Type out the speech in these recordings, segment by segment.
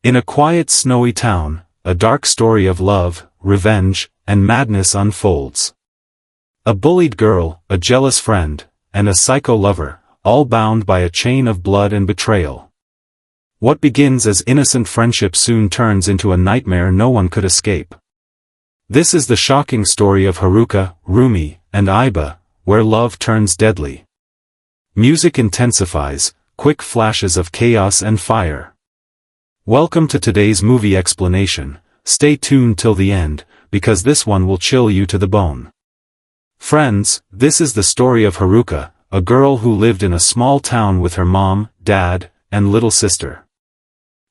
In a quiet snowy town, a dark story of love, revenge, and madness unfolds. A bullied girl, a jealous friend, and a psycho lover, all bound by a chain of blood and betrayal. What begins as innocent friendship soon turns into a nightmare no one could escape. This is the shocking story of Haruka, Rumi, and Aiba, where love turns deadly. Music intensifies, quick flashes of chaos and fire. Welcome to today's movie explanation. Stay tuned till the end, because this one will chill you to the bone. Friends, this is the story of Haruka, a girl who lived in a small town with her mom, dad, and little sister.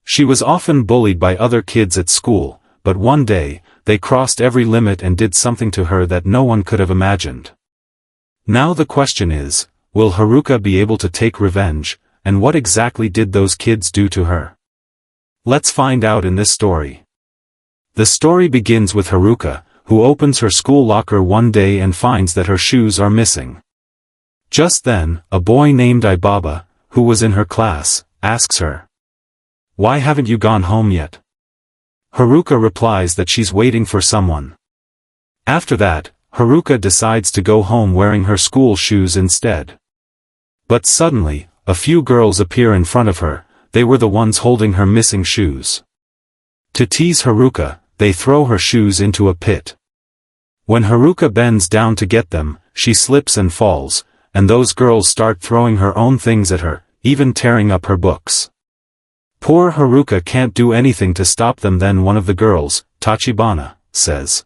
She was often bullied by other kids at school, but one day, they crossed every limit and did something to her that no one could have imagined. Now the question is, will Haruka be able to take revenge, and what exactly did those kids do to her? Let's find out in this story. The story begins with Haruka, who opens her school locker one day and finds that her shoes are missing. Just then, a boy named Aibaba, who was in her class, asks her, "Why haven't you gone home yet?" Haruka replies that she's waiting for someone. After that, Haruka decides to go home wearing her school shoes instead. But suddenly, a few girls appear in front of her. They were the ones holding her missing shoes. To tease Haruka, they throw her shoes into a pit. When Haruka bends down to get them, she slips and falls, and those girls start throwing her own things at her, even tearing up her books. Poor Haruka can't do anything to stop them. Then one of the girls, Tachibana, says,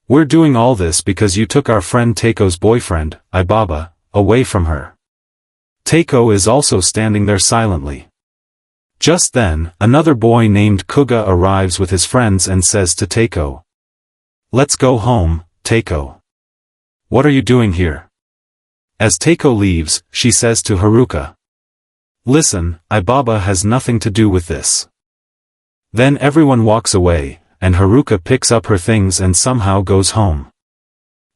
"We're doing all this because you took our friend Taiko's boyfriend, Aibaba, away from her." Taiko is also standing there silently. Just then, another boy named Kuga arrives with his friends and says to Taiko, "Let's go home, Taiko. What are you doing here?" As Taiko leaves, she says to Haruka, "Listen, Aibaba has nothing to do with this." Then everyone walks away, and Haruka picks up her things and somehow goes home.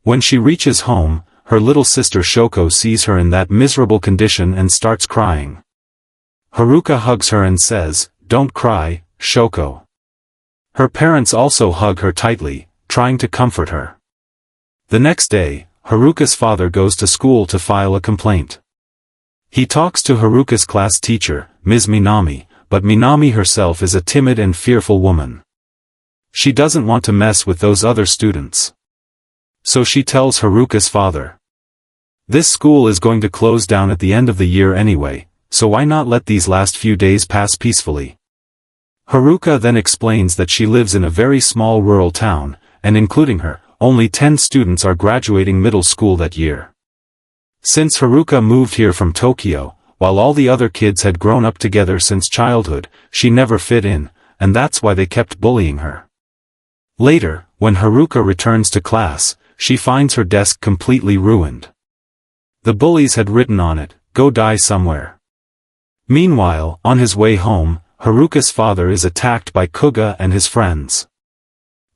When she reaches home, her little sister Shoko sees her in that miserable condition and starts crying. Haruka hugs her and says, "Don't cry, Shoko." Her parents also hug her tightly, trying to comfort her. The next day, Haruka's father goes to school to file a complaint. He talks to Haruka's class teacher, Ms. Minami, but Minami herself is a timid and fearful woman. She doesn't want to mess with those other students. So she tells Haruka's father, "This school is going to close down at the end of the year anyway, so why not let these last few days pass peacefully?" Haruka then explains that she lives in a very small rural town, and including her, only 10 students are graduating middle school that year. Since Haruka moved here from Tokyo, while all the other kids had grown up together since childhood, she never fit in, and that's why they kept bullying her. Later, when Haruka returns to class, she finds her desk completely ruined. The bullies had written on it, "Go die somewhere." Meanwhile, on his way home, Haruka's father is attacked by Kuga and his friends.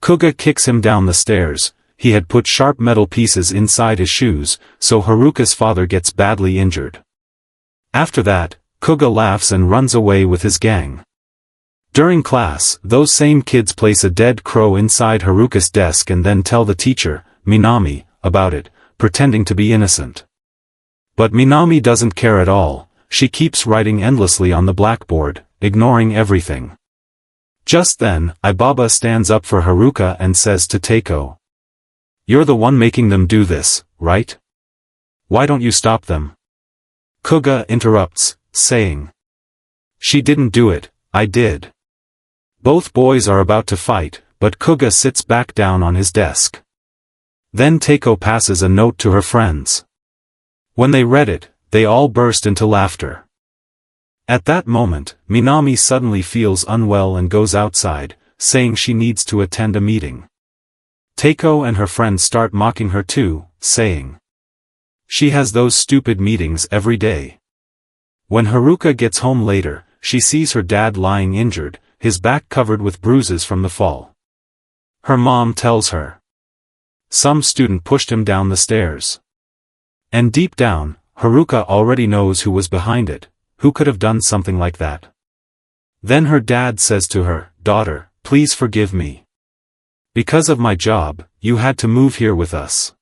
Kuga kicks him down the stairs. He had put sharp metal pieces inside his shoes, so Haruka's father gets badly injured. After that, Kuga laughs and runs away with his gang. During class, those same kids place a dead crow inside Haruka's desk and then tell the teacher, Minami, about it, pretending to be innocent. But Minami doesn't care at all. She keeps writing endlessly on the blackboard, ignoring everything. Just then, Aibaba stands up for Haruka and says to Taiko, "You're the one making them do this, right? Why don't you stop them?" Kuga interrupts, saying, "She didn't do it, I did." Both boys are about to fight, but Kuga sits back down on his desk. Then Taiko passes a note to her friends. When they read it, they all burst into laughter. At that moment, Minami suddenly feels unwell and goes outside, saying she needs to attend a meeting. Taiko and her friends start mocking her too, saying, "She has those stupid meetings every day." When Haruka gets home later, she sees her dad lying injured, his back covered with bruises from the fall. Her mom tells her, "Some student pushed him down the stairs." And deep down, Haruka already knows who was behind it. Who could have done something like that? Then her dad says to her, "Daughter, please forgive me. Because of my job, you had to move here with us.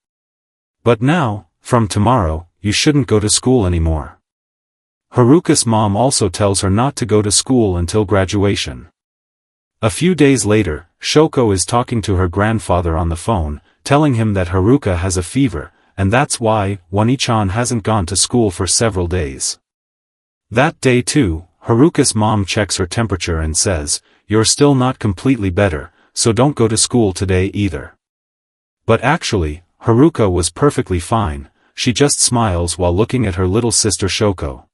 But now, from tomorrow, you shouldn't go to school anymore." Haruka's mom also tells her not to go to school until graduation. A few days later, Shoko is talking to her grandfather on the phone, telling him that Haruka has a fever, and that's why Wani-chan hasn't gone to school for several days. That day too, Haruka's mom checks her temperature and says, "You're still not completely better, so don't go to school today either." But actually, Haruka was perfectly fine. She just smiles while looking at her little sister Shoko.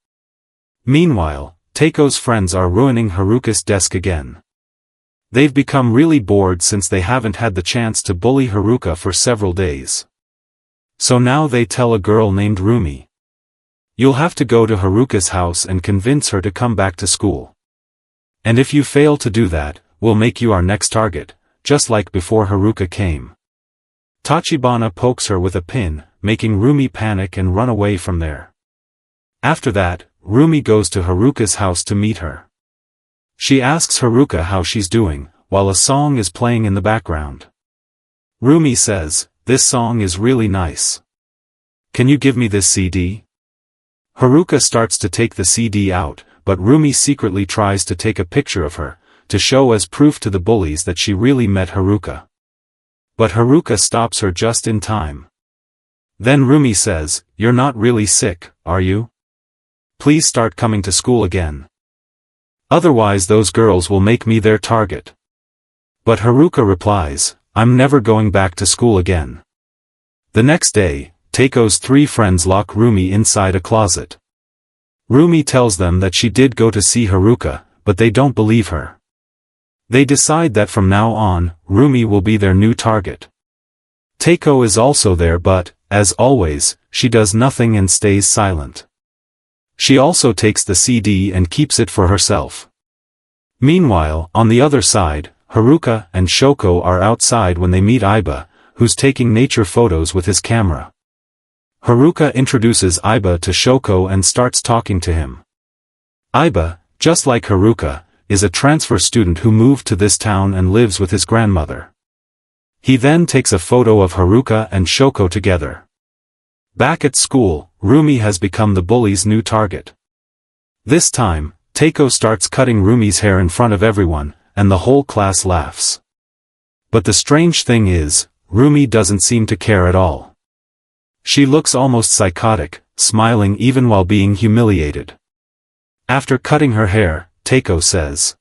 Meanwhile, Taiko's friends are ruining Haruka's desk again. They've become really bored since they haven't had the chance to bully Haruka for several days. So now they tell a girl named Rumi, "You'll have to go to Haruka's house and convince her to come back to school. And if you fail to do that, we'll make you our next target, just like before Haruka came." Tachibana pokes her with a pin, making Rumi panic and run away from there. After that, Rumi goes to Haruka's house to meet her. She asks Haruka how she's doing, while a song is playing in the background. Rumi says, "This song is really nice. Can you give me this CD?" Haruka starts to take the CD out, but Rumi secretly tries to take a picture of her, to show as proof to the bullies that she really met Haruka. But Haruka stops her just in time. Then Rumi says, "You're not really sick, are you? Please start coming to school again. Otherwise those girls will make me their target." But Haruka replies, "I'm never going back to school again." The next day, Taiko's three friends lock Rumi inside a closet. Rumi tells them that she did go to see Haruka, but they don't believe her. They decide that from now on, Rumi will be their new target. Taiko is also there but, as always, she does nothing and stays silent. She also takes the CD and keeps it for herself. Meanwhile, on the other side, Haruka and Shoko are outside when they meet Iba, who's taking nature photos with his camera. Haruka introduces Iba to Shoko and starts talking to him. Iba, just like Haruka, is a transfer student who moved to this town and lives with his grandmother. He then takes a photo of Haruka and Shoko together. Back at school, Rumi has become the bully's new target. This time, Taiko starts cutting Rumi's hair in front of everyone, and the whole class laughs. But the strange thing is, Rumi doesn't seem to care at all. She looks almost psychotic, smiling even while being humiliated. After cutting her hair, Taiko says,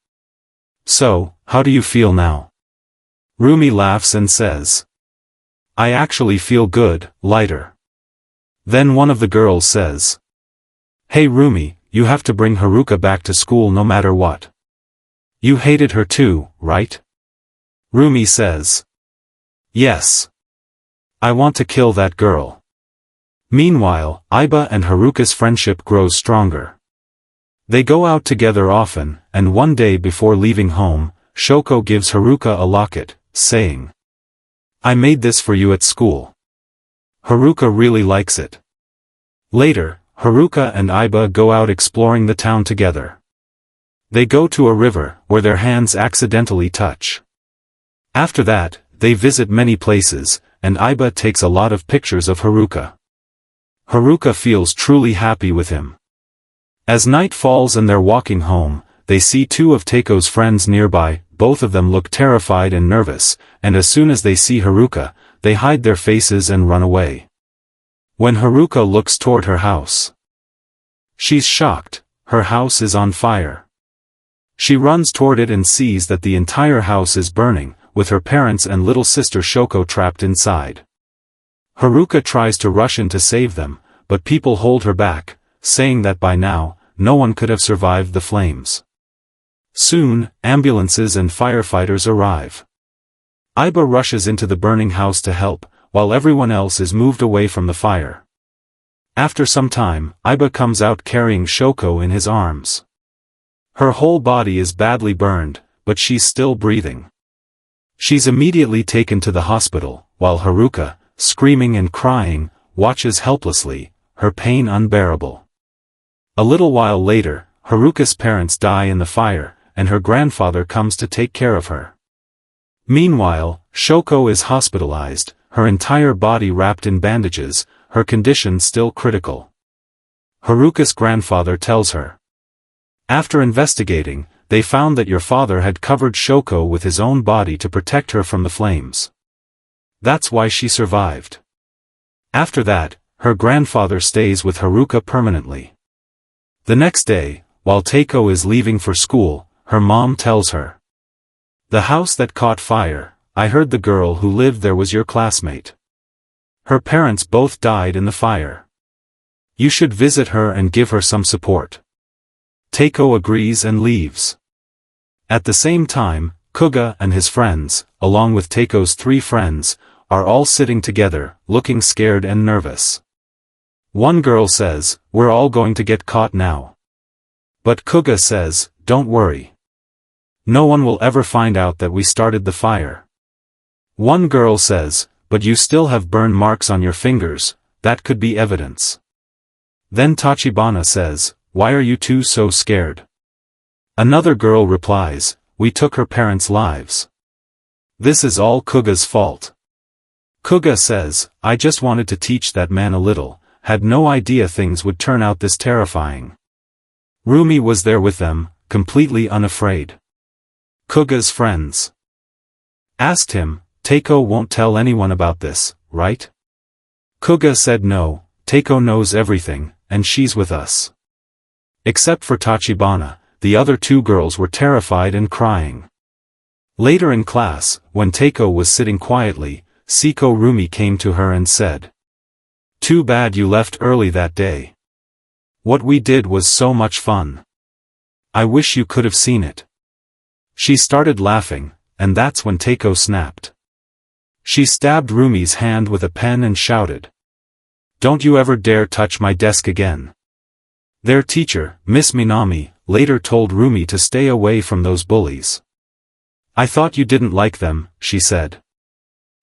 "So, how do you feel now?" Rumi laughs and says, "I actually feel good, lighter." Then one of the girls says, "Hey Rumi, you have to bring Haruka back to school no matter what. You hated her too, right?" Rumi says, "Yes. I want to kill that girl." Meanwhile, Iba and Haruka's friendship grows stronger. They go out together often, and one day before leaving home, Shoko gives Haruka a locket, saying, "I made this for you at school." Haruka really likes it. Later, Haruka and Iba go out exploring the town together. They go to a river, where their hands accidentally touch. After that, they visit many places, and Iba takes a lot of pictures of Haruka. Haruka feels truly happy with him. As night falls and they're walking home, they see two of Taiko's friends nearby. Both of them look terrified and nervous, and as soon as they see Haruka, they hide their faces and run away. When Haruka looks toward her house, she's shocked. Her house is on fire. She runs toward it and sees that the entire house is burning, with her parents and little sister Shoko trapped inside. Haruka tries to rush in to save them, but people hold her back, saying that by now, no one could have survived the flames. Soon, ambulances and firefighters arrive. Iba rushes into the burning house to help, while everyone else is moved away from the fire. After some time, Iba comes out carrying Shoko in his arms. Her whole body is badly burned, but she's still breathing. She's immediately taken to the hospital, while Haruka, screaming and crying, watches helplessly, her pain unbearable. A little while later, Haruka's parents die in the fire, and her grandfather comes to take care of her. Meanwhile, Shoko is hospitalized, her entire body wrapped in bandages, her condition still critical. Haruka's grandfather tells her. After investigating, they found that your father had covered Shoko with his own body to protect her from the flames. That's why she survived. After that, her grandfather stays with Haruka permanently. The next day, while Teiko is leaving for school, her mom tells her. The house that caught fire, I heard the girl who lived there was your classmate. Her parents both died in the fire. You should visit her and give her some support. Teiko agrees and leaves. At the same time, Kuga and his friends, along with Teiko's 3 friends, are all sitting together, looking scared and nervous. One girl says, "We're all going to get caught now." But Kuga says, "Don't worry. No one will ever find out that we started the fire." One girl says, "But you still have burn marks on your fingers, that could be evidence." Then Tachibana says, "Why are you two so scared?" Another girl replies, "We took her parents' lives. This is all Kuga's fault." Kuga says, "I just wanted to teach that man a little, had no idea things would turn out this terrifying." Rumi was there with them, completely unafraid. Kuga's friends asked him, "Teiko won't tell anyone about this, right?" Kuga said no, Teiko knows everything, and she's with us. Except for Tachibana, the other 2 girls were terrified and crying. Later in class, when Teiko was sitting quietly, Siko Rumi came to her and said, "Too bad you left early that day. What we did was so much fun. I wish you could have seen it." She started laughing, and that's when Teiko snapped. She stabbed Rumi's hand with a pen and shouted, "Don't you ever dare touch my desk again." Their teacher, Miss Minami, later told Rumi to stay away from those bullies. "I thought you didn't like them," she said.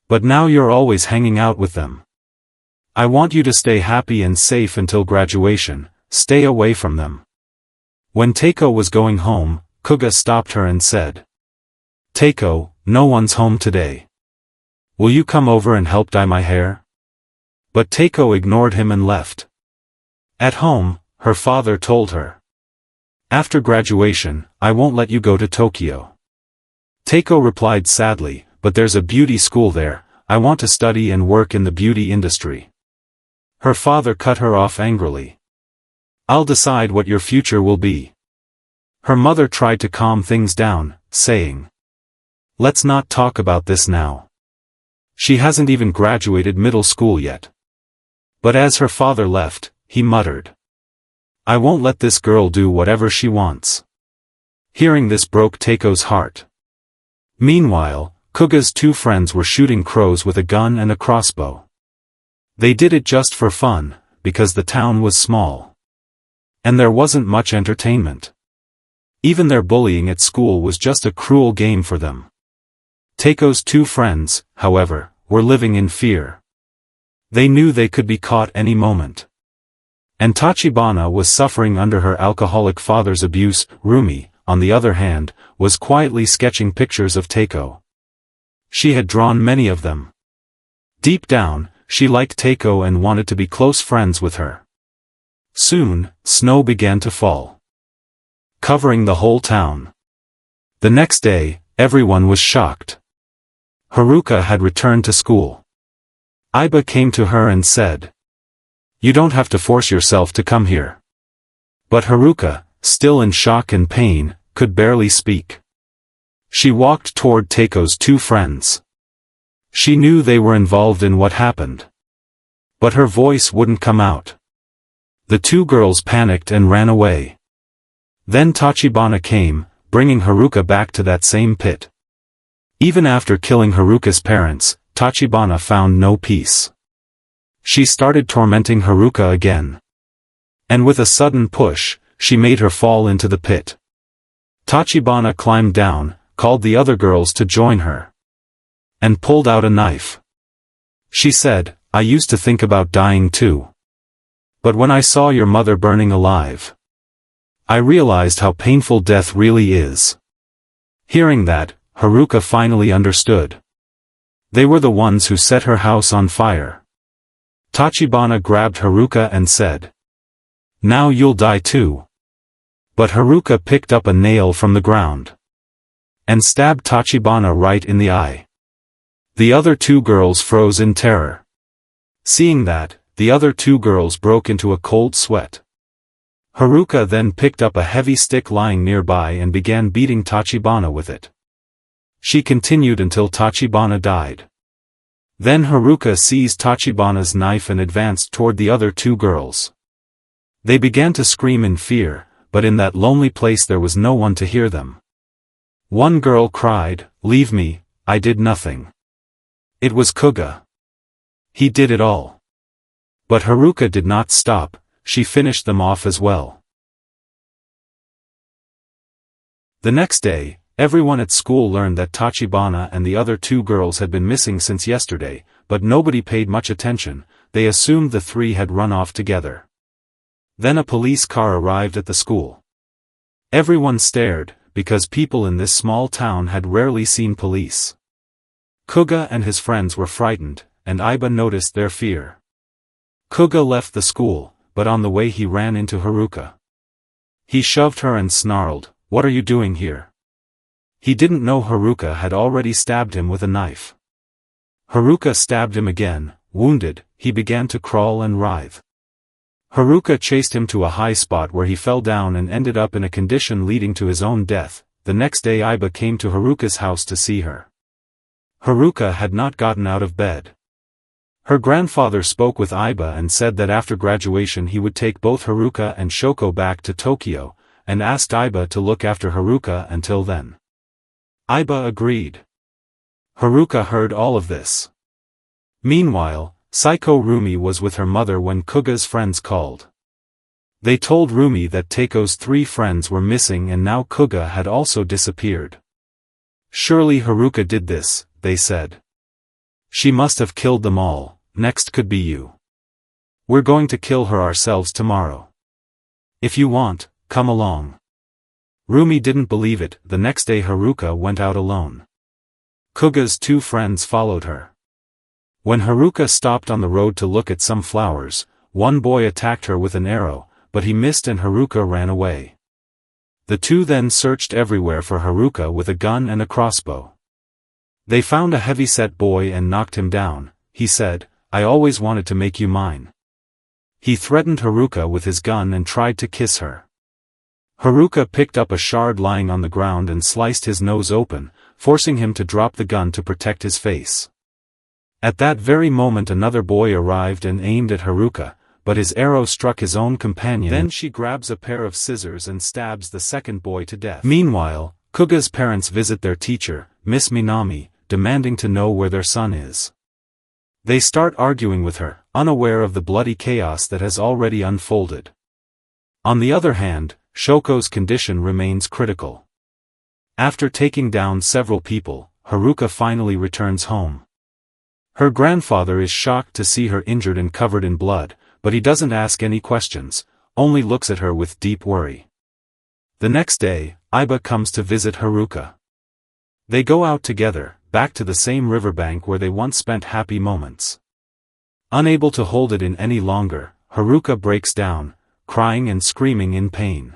"But now you're always hanging out with them. I want you to stay happy and safe until graduation, stay away from them." When Teiko was going home, Kuga stopped her and said, "Teiko, no one's home today. Will you come over and help dye my hair?" But Teiko ignored him and left. At home, her father told her, "After graduation, I won't let you go to Tokyo." Teiko replied sadly, "But there's a beauty school there, I want to study and work in the beauty industry." Her father cut her off angrily. "I'll decide what your future will be." Her mother tried to calm things down, saying, "Let's not talk about this now. She hasn't even graduated middle school yet." But as her father left, he muttered, "I won't let this girl do whatever she wants." Hearing this broke Teiko's heart. Meanwhile, Kuga's 2 friends were shooting crows with a gun and a crossbow. They did it just for fun, because the town was small. And there wasn't much entertainment. Even their bullying at school was just a cruel game for them. Teiko's 2 friends, however, were living in fear. They knew they could be caught any moment. And Tachibana was suffering under her alcoholic father's abuse. Rumi, on the other hand, was quietly sketching pictures of Teiko. She had drawn many of them. Deep down, she liked Teiko and wanted to be close friends with her. Soon, snow began to fall, covering the whole town. The next day, everyone was shocked. Haruka had returned to school. Iba came to her and said, "You don't have to force yourself to come here." But Haruka, still in shock and pain, could barely speak. She walked toward Teiko's 2 friends. She knew they were involved in what happened. But her voice wouldn't come out. The 2 girls panicked and ran away. Then Tachibana came, bringing Haruka back to that same pit. Even after killing Haruka's parents, Tachibana found no peace. She started tormenting Haruka again. And with a sudden push, she made her fall into the pit. Tachibana climbed down, called the other girls to join her, and pulled out a knife. She said, "I used to think about dying too. But when I saw your mother burning alive, I realized how painful death really is." Hearing that, Haruka finally understood. They were the ones who set her house on fire. Tachibana grabbed Haruka and said, "Now you'll die too." But Haruka picked up a nail from the ground and stabbed Tachibana right in the eye. The other two girls froze in terror. Seeing that, the other two girls broke into a cold sweat. Haruka then picked up a heavy stick lying nearby and began beating Tachibana with it. She continued until Tachibana died. Then Haruka seized Tachibana's knife and advanced toward the other two girls. They began to scream in fear, but in that lonely place there was no one to hear them. One girl cried, "Leave me, I did nothing." It was Kuga. He did it all. But Haruka did not stop, she finished them off as well. The next day, everyone at school learned that Tachibana and the other two girls had been missing since yesterday, but nobody paid much attention. They assumed the three had run off together. Then a police car arrived at the school. Everyone stared, because people in this small town had rarely seen police. Kuga and his friends were frightened, and Iba noticed their fear. Kuga left the school, but on the way he ran into Haruka. He shoved her and snarled, "What are you doing here?" He didn't know Haruka had already stabbed him with a knife. Haruka stabbed him again. Wounded, he began to crawl and writhe. Haruka chased him to a high spot where he fell down and ended up in a condition leading to his own death. The next day Iba came to Haruka's house to see her. Haruka had not gotten out of bed. Her grandfather spoke with Iba and said that after graduation he would take both Haruka and Shoko back to Tokyo, and asked Iba to look after Haruka until then. Iba agreed. Haruka heard all of this. Meanwhile, Psycho Rumi was with her mother when Kuga's friends called. They told Rumi that Teiko's three friends were missing and now Kuga had also disappeared. Surely Haruka did this, they said. She must have killed them all, next could be you. We're going to kill her ourselves tomorrow. If you want, come along. Rumi didn't believe it. The next day Haruka went out alone. Kuga's two friends followed her. When Haruka stopped on the road to look at some flowers, one boy attacked her with an arrow, but he missed and Haruka ran away. The two then searched everywhere for Haruka with a gun and a crossbow. They found a heavy-set boy and knocked him down. He said, "I always wanted to make you mine." He threatened Haruka with his gun and tried to kiss her. Haruka picked up a shard lying on the ground and sliced his nose open, forcing him to drop the gun to protect his face. At that very moment another boy arrived and aimed at Haruka, but his arrow struck his own companion. Then she grabs a pair of scissors and stabs the second boy to death. Meanwhile, Kuga's parents visit their teacher, Miss Minami, demanding to know where their son is. They start arguing with her, unaware of the bloody chaos that has already unfolded. On the other hand, Shoko's condition remains critical. After taking down several people, Haruka finally returns home. Her grandfather is shocked to see her injured and covered in blood, but he doesn't ask any questions, only looks at her with deep worry. The next day, Iba comes to visit Haruka. They go out together, back to the same riverbank where they once spent happy moments. Unable to hold it in any longer, Haruka breaks down, crying and screaming in pain.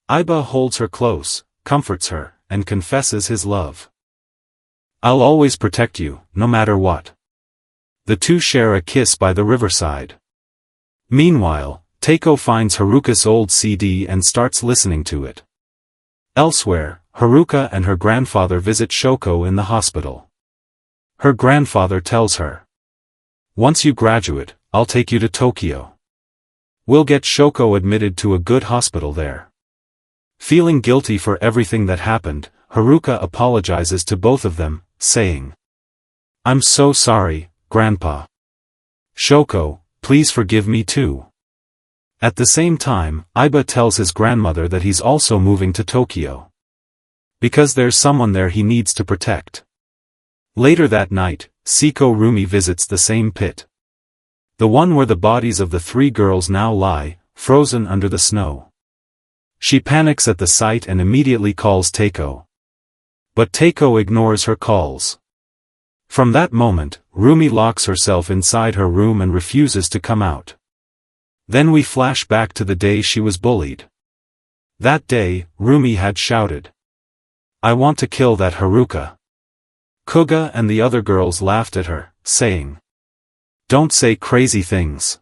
Iba holds her close, comforts her, and confesses his love. "I'll always protect you, no matter what." The two share a kiss by the riverside. Meanwhile, Teiko finds Haruka's old CD and starts listening to it. Elsewhere, Haruka and her grandfather visit Shoko in the hospital. Her grandfather tells her, "Once you graduate, I'll take you to Tokyo. We'll get Shoko admitted to a good hospital there." Feeling guilty for everything that happened, Haruka apologizes to both of them, saying, "I'm so sorry, Grandpa. Shoko, please forgive me too." At the same time, Iba tells his grandmother that he's also moving to Tokyo. Because there's someone there he needs to protect. Later that night, Seiko Rumi visits the same pit. The one where the bodies of the three girls now lie, frozen under the snow. She panics at the sight and immediately calls Takeo. But Takeo ignores her calls. From that moment, Rumi locks herself inside her room and refuses to come out. Then we flash back to the day she was bullied. That day, Rumi had shouted, "I want to kill that Haruka." Kuga and the other girls laughed at her, saying, "Don't say crazy things.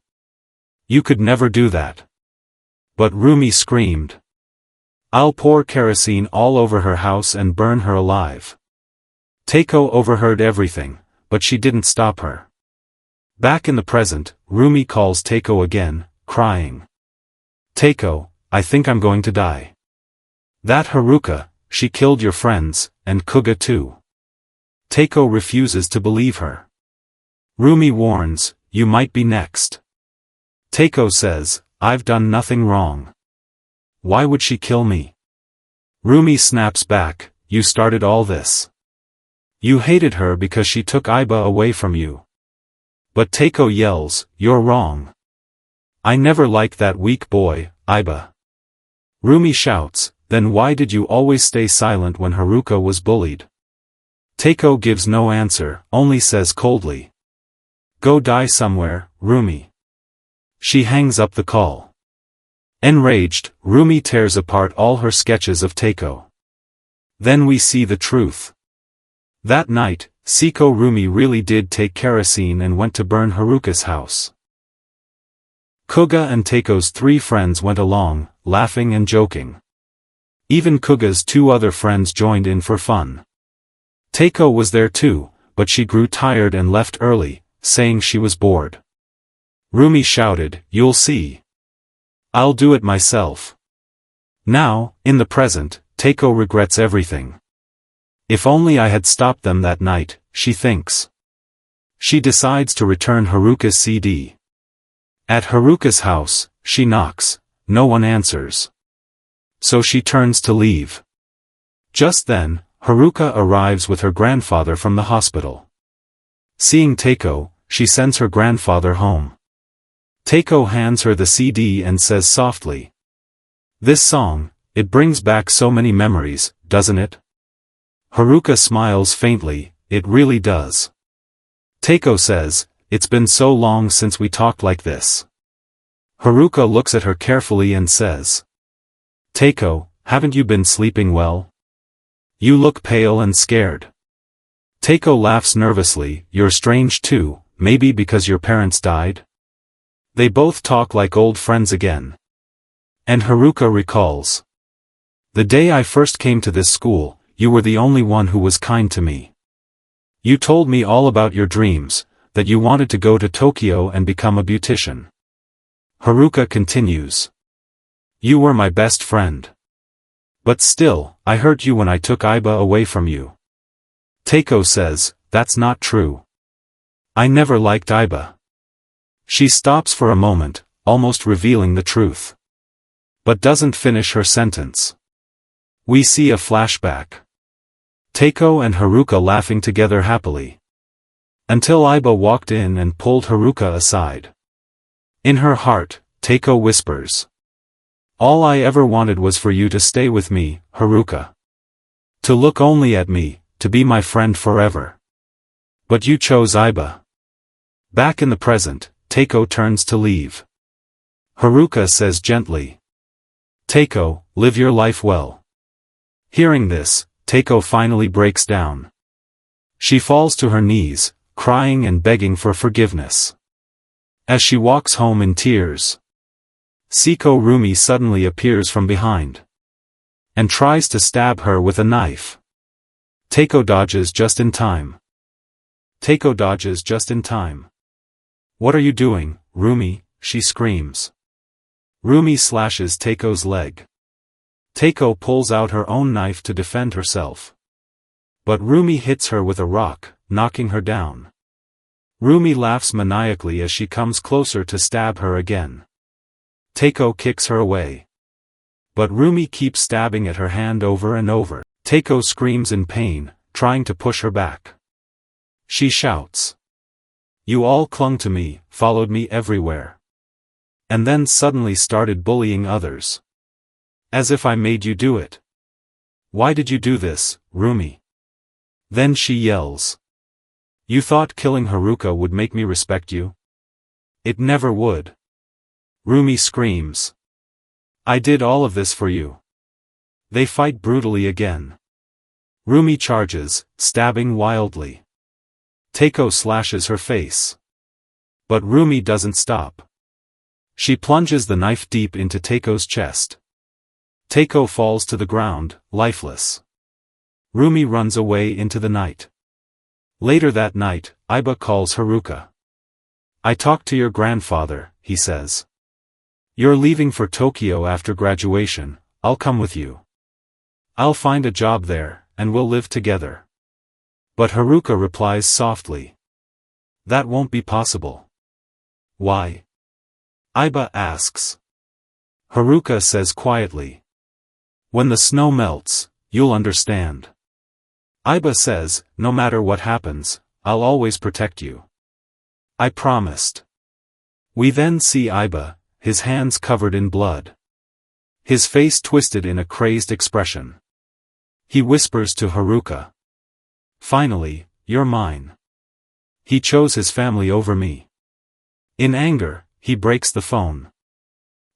You could never do that." But Rumi screamed, "I'll pour kerosene all over her house and burn her alive." Takeo overheard everything, but she didn't stop her. Back in the present, Rumi calls Takeo again, crying, "Takeo, I think I'm going to die. That Haruka, she killed your friends, and Kuga too." Takeo refuses to believe her. Rumi warns, "You might be next." Takeo says, "I've done nothing wrong. Why would she kill me?" Rumi snaps back, "You started all this. You hated her because she took Iba away from you." But Takeo yells, "You're wrong. I never liked that weak boy, Iba." Rumi shouts, "Then why did you always stay silent when Haruka was bullied?" Takeo gives no answer, only says coldly, "Go die somewhere, Rumi." She hangs up the call. Enraged, Rumi tears apart all her sketches of Takeo. Then we see the truth. That night, Seiko Rumi really did take kerosene and went to burn Haruka's house. Kuga and Takeo's 3 friends went along, laughing and joking. Even Kuga's 2 other friends joined in for fun. Takeo was there too, but she grew tired and left early, saying she was bored. Rumi shouted, "You'll see. I'll do it myself." Now, in the present, Takeo regrets everything. "If only I had stopped them that night," she thinks. She decides to return Haruka's CD. At Haruka's house, she knocks, no one answers. So she turns to leave. Just then, Haruka arrives with her grandfather from the hospital. Seeing Takeo, she sends her grandfather home. Takeo hands her the CD and says softly, "This song, it brings back so many memories, doesn't it?" Haruka smiles faintly, "It really does." Takeo says, "It's been so long since we talked like this." Haruka looks at her carefully and says, "Takeo, haven't you been sleeping well? You look pale and scared." Takeo laughs nervously, "You're strange too, maybe because your parents died?" They both talk like old friends again. And Haruka recalls, "The day I first came to this school, you were the only one who was kind to me. You told me all about your dreams, that you wanted to go to Tokyo and become a beautician." Haruka continues, "You were my best friend. But still, I hurt you when I took Iba away from you." Takeo says, "That's not true. I never liked Iba." She stops for a moment, almost revealing the truth. But doesn't finish her sentence. We see a flashback. Takeo and Haruka laughing together happily. Until Iba walked in and pulled Haruka aside. In her heart, Takeo whispers, "All I ever wanted was for you to stay with me, Haruka. To look only at me, to be my friend forever. But you chose Iba." Back in the present, Takeo turns to leave. Haruka says gently, "Takeo, live your life well." Hearing this, Takeo finally breaks down. She falls to her knees, crying and begging for forgiveness. As she walks home in tears, Seiko Rumi suddenly appears from behind and tries to stab her with a knife. Takeo dodges just in time. Takeo dodges just in time. "What are you doing, Rumi?" she screams. Rumi slashes Takeo's leg. Takeo pulls out her own knife to defend herself. But Rumi hits her with a rock, knocking her down. Rumi laughs maniacally as she comes closer to stab her again. Takeo kicks her away. But Rumi keeps stabbing at her hand over and over. Takeo screams in pain, trying to push her back. She shouts, "You all clung to me, followed me everywhere. And then suddenly started bullying others. As if I made you do it. Why did you do this, Rumi? Then she yells. You thought killing Haruka would make me respect you? It never would. Rumi screams. I did all of this for you. They fight brutally again. Rumi charges, stabbing wildly. Teiko slashes her face. But Rumi doesn't stop. She plunges the knife deep into Teiko's chest. Teiko falls to the ground, lifeless. Rumi runs away into the night. Later that night, Iba calls Haruka. I talked to your grandfather, he says. You're leaving for Tokyo after graduation, I'll come with you. I'll find a job there, and we'll live together. But Haruka replies softly. That won't be possible. Why? Iba asks. Haruka says quietly. When the snow melts, you'll understand. Iba says, no matter what happens, I'll always protect you. I promised. We then see Iba, his hands covered in blood. His face twisted in a crazed expression. He whispers to Haruka. Finally, you're mine. He chose his family over me. In anger, he breaks the phone.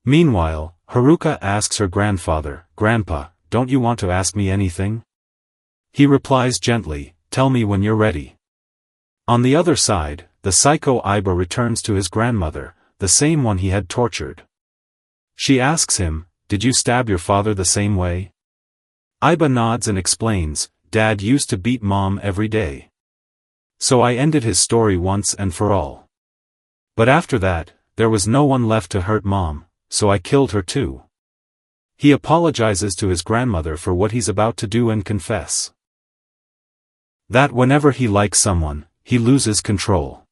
Meanwhile, Haruka asks her grandfather, Grandpa, don't you want to ask me anything? He replies gently, tell me when you're ready. On the other side, the psycho Iba returns to his grandmother, the same one he had tortured. She asks him, did you stab your father the same way? Iba nods and explains, Dad used to beat Mom every day. So I ended his story once and for all. But after that, there was no one left to hurt Mom, so I killed her too. He apologizes to his grandmother for what he's about to do and confess that whenever he likes someone, he loses control.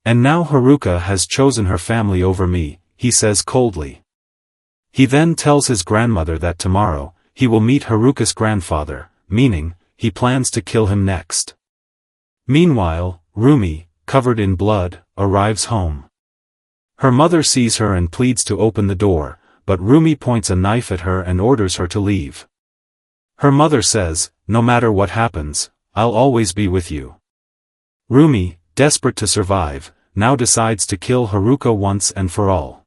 And now Haruka has chosen her family over me, he says coldly. He then tells his grandmother that tomorrow, he will meet Haruka's grandfather, meaning, he plans to kill him next. Meanwhile, Rumi, covered in blood, arrives home. Her mother sees her and pleads to open the door, but Rumi points a knife at her and orders her to leave. Her mother says, no matter what happens, I'll always be with you. Rumi, desperate to survive, now decides to kill Haruka once and for all.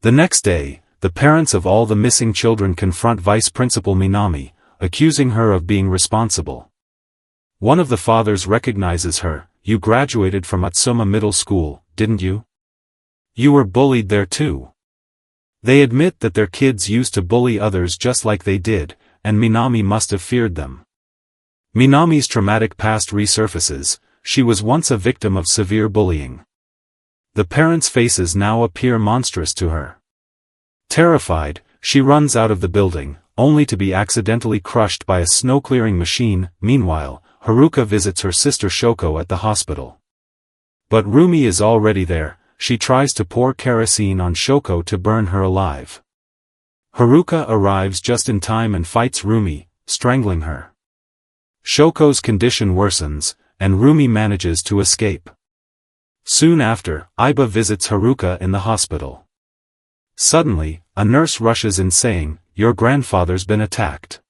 The next day, the parents of all the missing children confront Vice Principal Minami, accusing her of being responsible. One of the fathers recognizes her, you graduated from Atsuma Middle School, didn't you? You were bullied there too. They admit that their kids used to bully others just like they did, and Minami must have feared them. Minami's traumatic past resurfaces, she was once a victim of severe bullying. The parents' faces now appear monstrous to her. Terrified, she runs out of the building, only to be accidentally crushed by a snow-clearing machine. Meanwhile, Haruka visits her sister Shoko at the hospital. But Rumi is already there. She tries to pour kerosene on Shoko to burn her alive. Haruka arrives just in time and fights Rumi, strangling her. Shoko's condition worsens, and Rumi manages to escape. Soon after, Iba visits Haruka in the hospital. Suddenly, a nurse rushes in saying, your grandfather's been attacked.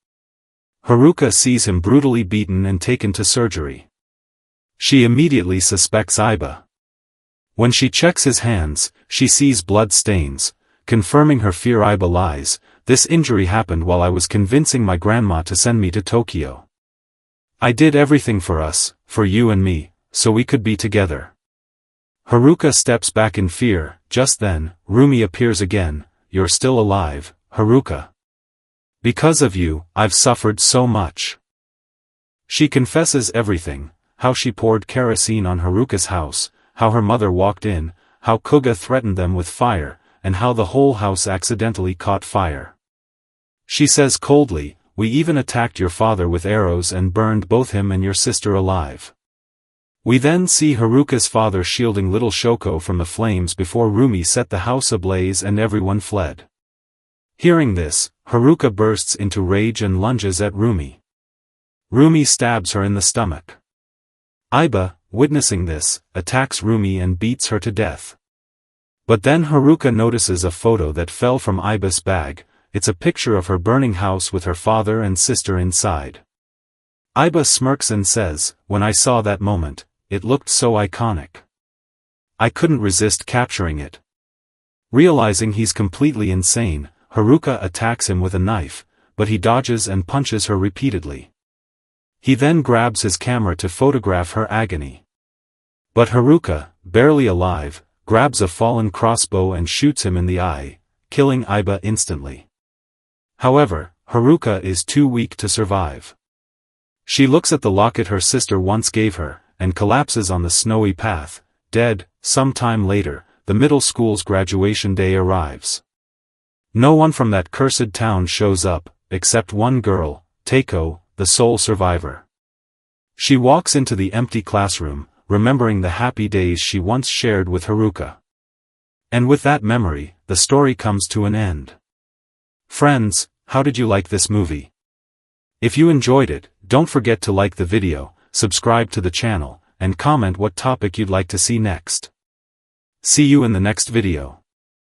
Haruka sees him brutally beaten and taken to surgery. She immediately suspects Iba. When she checks his hands, she sees blood stains, confirming her fear. Iba lies, this injury happened while I was convincing my grandma to send me to Tokyo. I did everything for us, for you and me, so we could be together. Haruka steps back in fear. Just then, Rumi appears again. You're still alive, Haruka. Because of you, I've suffered so much. She confesses everything, how she poured kerosene on Haruka's house, how her mother walked in, how Kuga threatened them with fire, and how the whole house accidentally caught fire. She says coldly, we even attacked your father with arrows and burned both him and your sister alive. We then see Haruka's father shielding little Shoko from the flames before Rumi set the house ablaze and everyone fled. Hearing this, Haruka bursts into rage and lunges at Rumi. Rumi stabs her in the stomach. Iba, witnessing this, attacks Rumi and beats her to death. But then Haruka notices a photo that fell from Iba's bag, it's a picture of her burning house with her father and sister inside. Aiba smirks and says, "When I saw that moment, it looked so iconic. I couldn't resist capturing it." Realizing he's completely insane, Haruka attacks him with a knife, but he dodges and punches her repeatedly. He then grabs his camera to photograph her agony. But Haruka, barely alive, grabs a fallen crossbow and shoots him in the eye, killing Aiba instantly. However, Haruka is too weak to survive. She looks at the locket her sister once gave her, and collapses on the snowy path, dead. Sometime later, the middle school's graduation day arrives. No one from that cursed town shows up, except one girl, Takeo, the sole survivor. She walks into the empty classroom, remembering the happy days she once shared with Haruka. And with that memory, the story comes to an end. Friends, how did you like this movie? If you enjoyed it, don't forget to like the video, subscribe to the channel, and comment what topic you'd like to see next. See you in the next video.